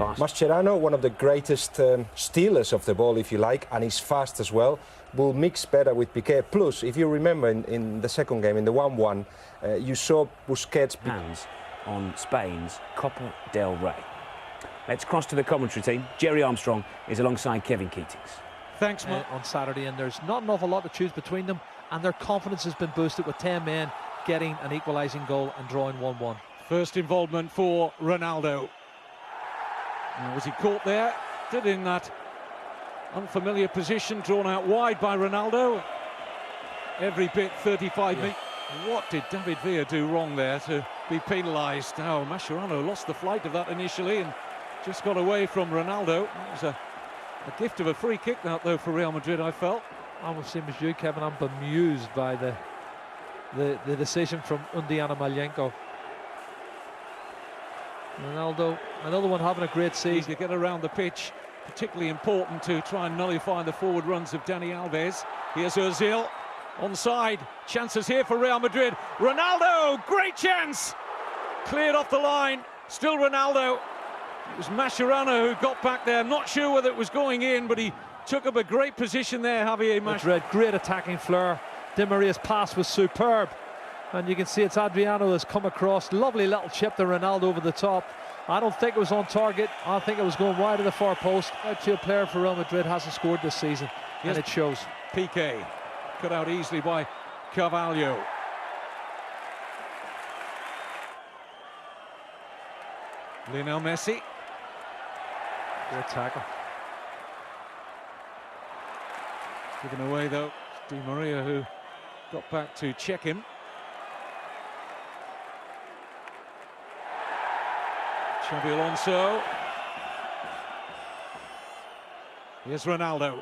Mascherano, one of the greatest stealers of the ball, if you like, and he's fast as well, will mix better with Piqué. Plus, if you remember in the second game, in the 1-1, you saw Busquets... Hands on Spain's Copa del Rey. Let's cross to the commentary team. Jerry Armstrong is alongside Kevin Keatings. Thanks, Matt. On Saturday, and there's not an awful lot to choose between them, and their confidence has been boosted with 10 men getting an equalising goal and drawing 1-1. First involvement for Ronaldo. Now, was he caught there? Did in that unfamiliar position, drawn out wide by Ronaldo. Every bit 35 metres. What did David Villa do wrong there to be penalised? Now, Mascherano lost the flight of that initially and just got away from Ronaldo. It was a gift of a free kick, that, though, for Real Madrid, I felt. I'm the same as you, Kevin. I'm bemused by the decision from Undiana Malyenko. Ronaldo, another one having a great season. To get around the pitch, particularly important to try and nullify the forward runs of Dani Alves. Here's Ozil, onside, chances here for Real Madrid. Ronaldo, great chance! Cleared off the line, still Ronaldo. It was Mascherano who got back there, not sure whether it was going in, but he took up a great position there, Javier Mascherano. Madrid, great attacking flair. Di Maria's pass was superb. And you can see it's Adriano has come across. Lovely little chip to Ronaldo over the top. I don't think it was on target. I think it was going wide of the far post. Outfield player for Real Madrid hasn't scored this season, and it shows. Piqué, cut out easily by Carvalho. Lionel Messi. Great tackle. Given away, though, Di Maria, who got back to check him. Xabi Alonso. Here's Ronaldo.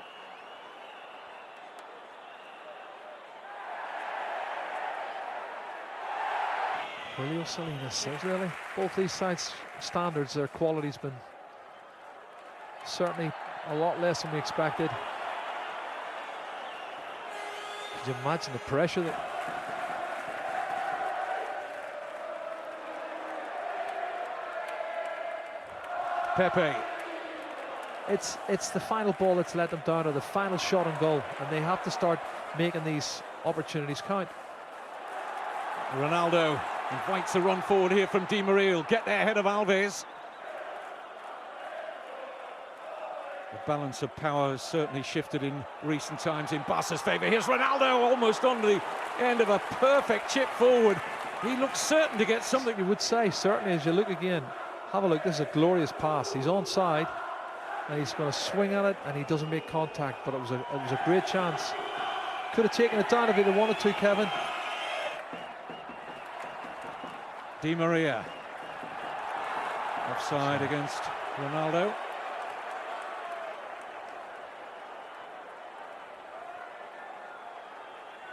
Julio Salinas says, really, both these sides' standards, their quality's been certainly a lot less than we expected. Could you imagine the pressure that... Pepe. It's the final ball that's let them down, or the final shot on goal, and they have to start making these opportunities count. Ronaldo invites a run forward here from Di Maria. He'll get there ahead of Alves. The balance of power has certainly shifted in recent times in Barca's favour. Here's Ronaldo, almost on the end of a perfect chip forward. He looks certain to get something. You would say, certainly, as you look again. Have a look, this is a glorious pass. He's onside, and he's going to swing at it, and he doesn't make contact, but it was a great chance. Could have taken it down if he'd wanted to, Kevin. Di Maria. Offside against Ronaldo.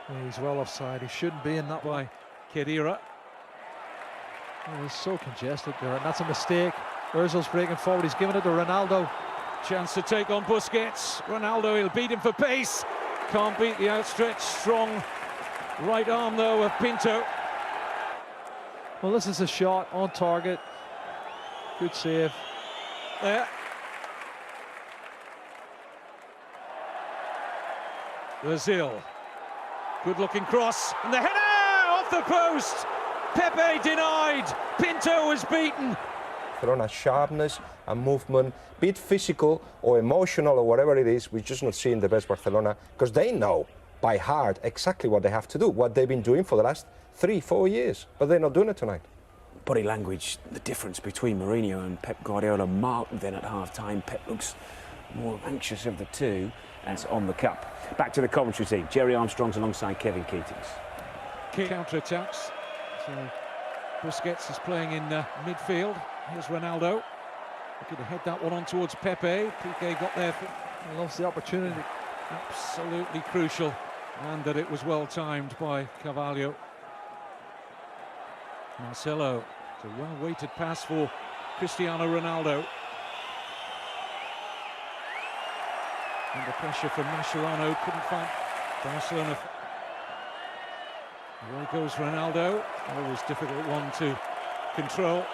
Yeah, he's well offside. He shouldn't be in that way. Khedira. Oh, he's so congested there, and that's a mistake. Ozil's breaking forward. He's giving it to Ronaldo. Chance to take on Busquets. Ronaldo, he'll beat him for pace. Can't beat the outstretched, strong right arm, though, of Pinto. Well, this is a shot on target. Good save. There. Ozil. Good-looking cross, and the header off the post. Pepe denied. Pinto was beaten. Barcelona sharpness and movement, be it physical or emotional or whatever it is, we're just not seeing the best Barcelona, because they know by heart exactly what they have to do, what they've been doing for the last 3-4 years, but they're not doing it tonight. Body language, the difference between Mourinho and Pep Guardiola marked then at half-time. Pep looks more anxious of the two as on the cup. Back to the commentary team. Jerry Armstrong's alongside Kevin Keatings. Counter-attacks. So Busquets is playing in midfield. Here's Ronaldo. Looking to head that one on towards Pepe. Piqué got there. He loves the opportunity. Absolutely crucial. And that it was well timed by Carvalho. Marcelo. It's a well-weighted pass for Cristiano Ronaldo. Under pressure from Mascherano. Couldn't find Barcelona. Away goes Ronaldo. Always difficult one to control.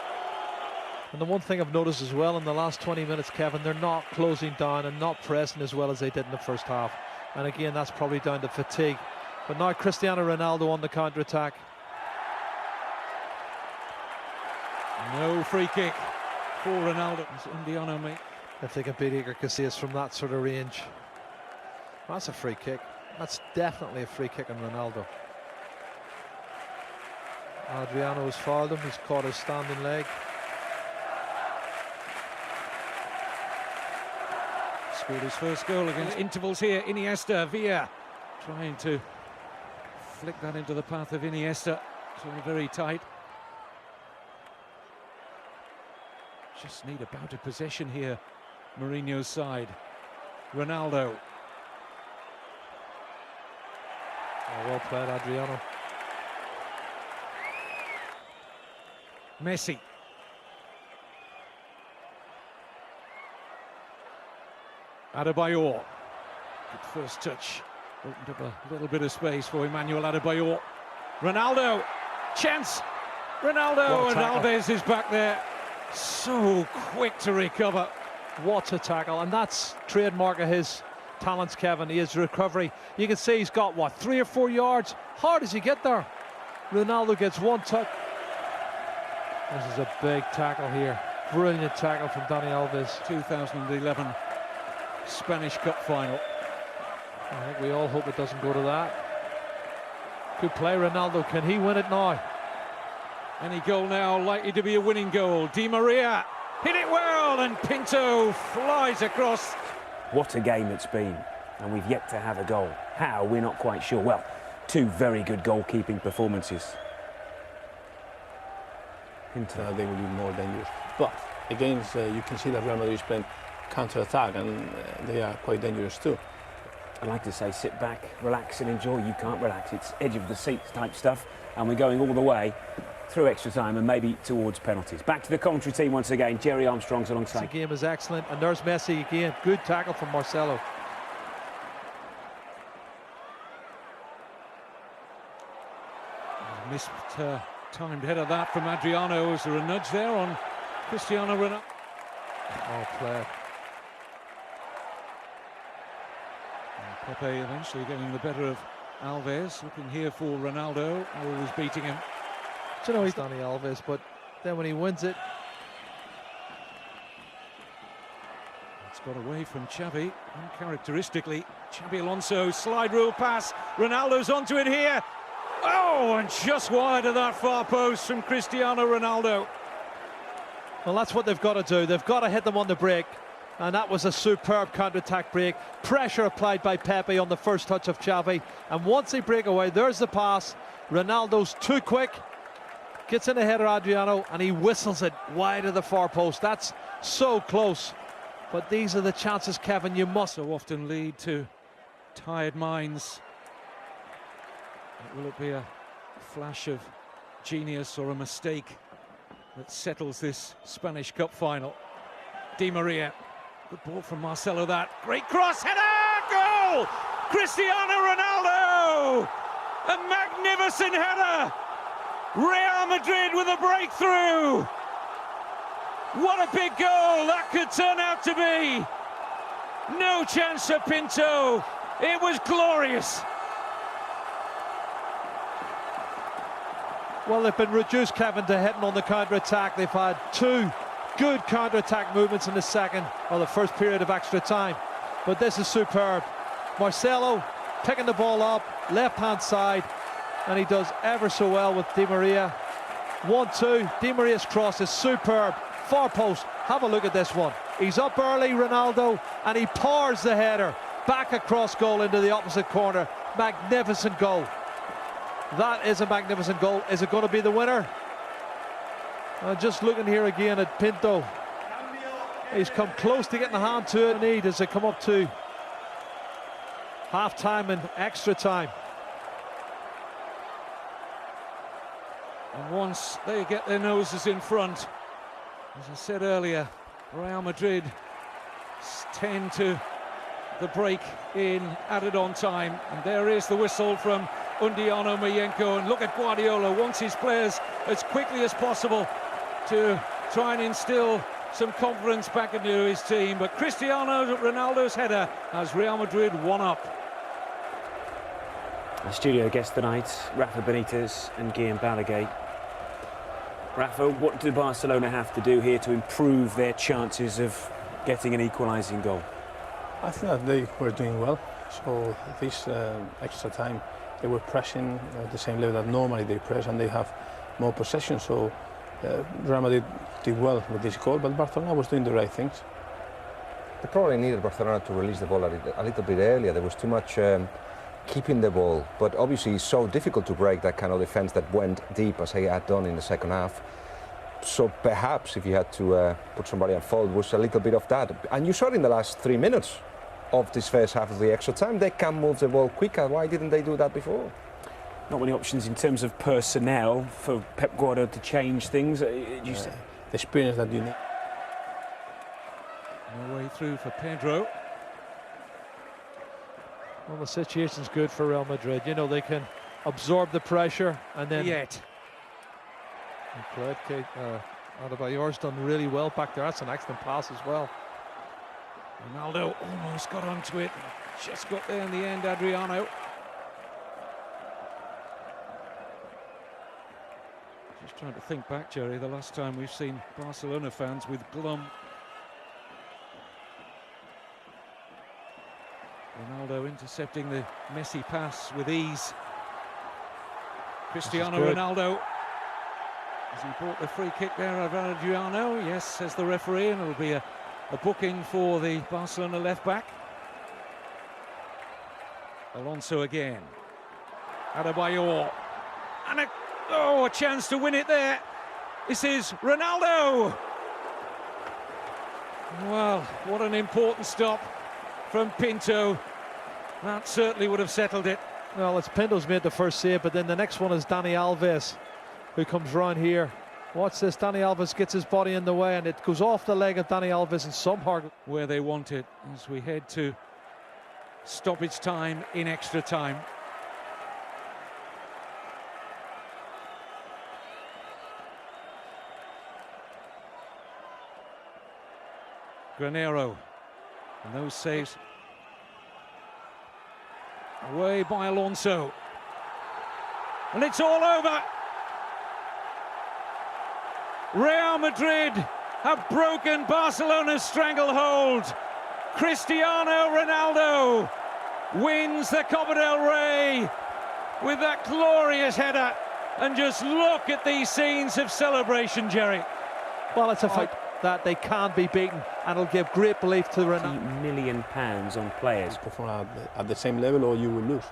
And the one thing I've noticed as well in the last 20 minutes, Kevin, they're not closing down and not pressing as well as they did in the first half. And again, that's probably down to fatigue. But now Cristiano Ronaldo on the counter-attack. No free kick for Ronaldo. It's Indiano, mate. If they can beat Iker Casillas from that sort of range. That's a free kick. That's definitely a free kick on Ronaldo. Adriano has fouled him. He's caught his standing leg. Scored his first goal against intervals here. Iniesta, Villa trying to flick that into the path of Iniesta. It's all very tight. Just need a bout of possession here. Mourinho's side. Ronaldo. Oh, well played, Adriano. Messi. Adebayor. Good first touch. Opened up a little bit of space for Emmanuel Adebayor. Ronaldo. Chance. Ronaldo, and Alves is back there. So quick to recover. What a tackle, and that's trademark of his talents, Kevin. His recovery. You can see he's got, what, 3 or 4 yards? How does he get there? Ronaldo gets one touch. This is a big tackle here. Brilliant tackle from Dani Alves. 2011 Spanish Cup final. I think we all hope it doesn't go to that. Good play, Ronaldo. Can he win it now? Any goal now likely to be a winning goal. Di Maria hit it well, and Pinto flies across. What a game it's been, and we've yet to have a goal. How, we're not quite sure. Well, 2 very good goalkeeping performances. They will be more dangerous. But against, you can see that Real Madrid is playing counter-attack, and they are quite dangerous too. I like to say sit back, relax and enjoy. You can't relax. It's edge of the seat type stuff, and we're going all the way through extra time and maybe towards penalties. Back to the commentary team once again. Jerry Armstrong's alongside. The game is excellent, and there's Messi again. Good tackle from Marcelo. Missed timed header that from Adriano. Is there a nudge there on Cristiano Ronaldo? Oh, play. Pepe eventually getting the better of Alves. Looking here for Ronaldo, always beating him. You know, he's Dani Alves, but then when he wins it, it's got away from Xavi, uncharacteristically. Xabi Alonso, slide rule pass. Ronaldo's onto it here. Oh, and just wide of that far post from Cristiano Ronaldo. well, that's what they've got to do. They've got to hit them on the break, and that was a superb counter-attack break. Pressure applied by Pepe on the first touch of Xavi, and once they break away, there's the pass. Ronaldo's too quick. Gets in the header, Adriano, and he whistles it wide of the far post. That's so close. But these are the chances, Kevin, you must. So often lead to tired minds. Will it be a flash of genius or a mistake that settles this Spanish Cup final? Di Maria. Good ball from Marcelo, that. Great cross, header, goal! Cristiano Ronaldo! A magnificent header! Real Madrid with a breakthrough. What a big goal that could turn out to be. No chance for Pinto. It was glorious. Well, they've been reduced, Kevin, to hitting on the counter-attack. They've had 2 good counter-attack movements in the second, or the first period of extra time. But this is superb. Marcelo picking the ball up, left-hand side, and he does ever so well with Di Maria. 1-2, Di Maria's cross is superb. Far post, have a look at this one. He's up early, Ronaldo, and he powers the header back across goal into the opposite corner. Magnificent goal. That is a magnificent goal. Is it going to be the winner? Just looking here again at Pinto. He's come close to getting a hand to it. Need as they come up to half-time and extra time. And once they get their noses in front, as I said earlier, Real Madrid tend to the break in added on time. And there is the whistle from Undiano Mayenko. And look at Guardiola, wants his players as quickly as possible to try and instill some confidence back into his team. But Cristiano Ronaldo's header has Real Madrid one up. Our studio guest tonight, Rafa Benitez and Guillaume Balaguer. Rafa, what do Barcelona have to do here to improve their chances of getting an equalising goal? I think that they were doing well. So this extra time, they were pressing at the same level that normally they press, and they have more possession. So Real Madrid did well with this goal, but Barcelona was doing the right things. They probably needed Barcelona to release the ball a little bit earlier. There was too much keeping the ball, but obviously it's so difficult to break that kind of defence that went deep as he had done in the second half. So perhaps if you had to put somebody on fault, it was a little bit of that. And you saw it in the last 3 minutes of this first half of the extra time. They can move the ball quicker. Why didn't they do that before? Not many options in terms of personnel for Pep Guardiola to change things. The experience that you need. No way through for Pedro. Well, the situation's good for Real Madrid. You know, they can absorb the pressure and then... Adebayor's done really well back there. That's an excellent pass as well. Ronaldo almost got onto it. Just got there in the end, Adriano. Just trying to think back, Jerry, the last time we've seen Barcelona fans with glum. Ronaldo intercepting the Messi pass with ease. Cristiano Ronaldo. As he brought the free kick there of Adriano. Yes, says the referee, and it'll be a booking for the Barcelona left-back. Alonso again. Adebayor. And a chance to win it there. This is Ronaldo. Well, what an important stop from Pinto. That certainly would have settled it. Well, it's Pinto's made the first save, but then the next one is Dani Alves, who comes round here. Watch this, Dani Alves gets his body in the way, and it goes off the leg of Dani Alves and somehow where they want it as we head to stoppage time in extra time. Granero, and those saves away by Alonso, and it's all over. Real Madrid have broken Barcelona's stranglehold. Cristiano Ronaldo wins the Copa del Rey with that glorious header. And just look at these scenes of celebration, Jerry. Well, it's a fight that they can't be beaten, and it'll give great belief to Ronaldo. £50 million on players. Perform at the same level, or you will lose.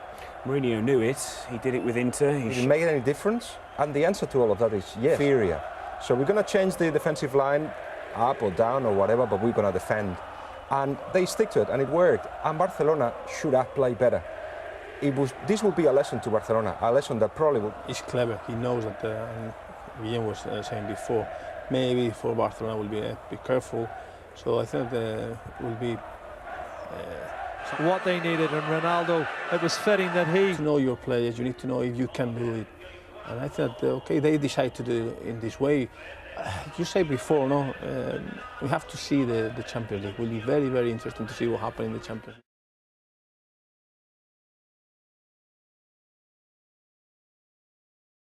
Mourinho knew it. He did it with Inter. Did it make any difference? And the answer to all of that is yes. Inferior. So we're going to change the defensive line up or down or whatever, but we're going to defend. And they stick to it, and it worked. And Barcelona should have played better. This will be a lesson to Barcelona, a lesson that probably will... He's clever. He knows that, and Guillaume was saying before, maybe for Barcelona will be careful. So I think will be... what they needed, and Ronaldo, it was fitting that he... To know your players, you need to know if you can do it. And I thought, okay, they decide to do it in this way. You said before, no, we have to see the Champions League. It will be very, very interesting to see what happens in the Champions League.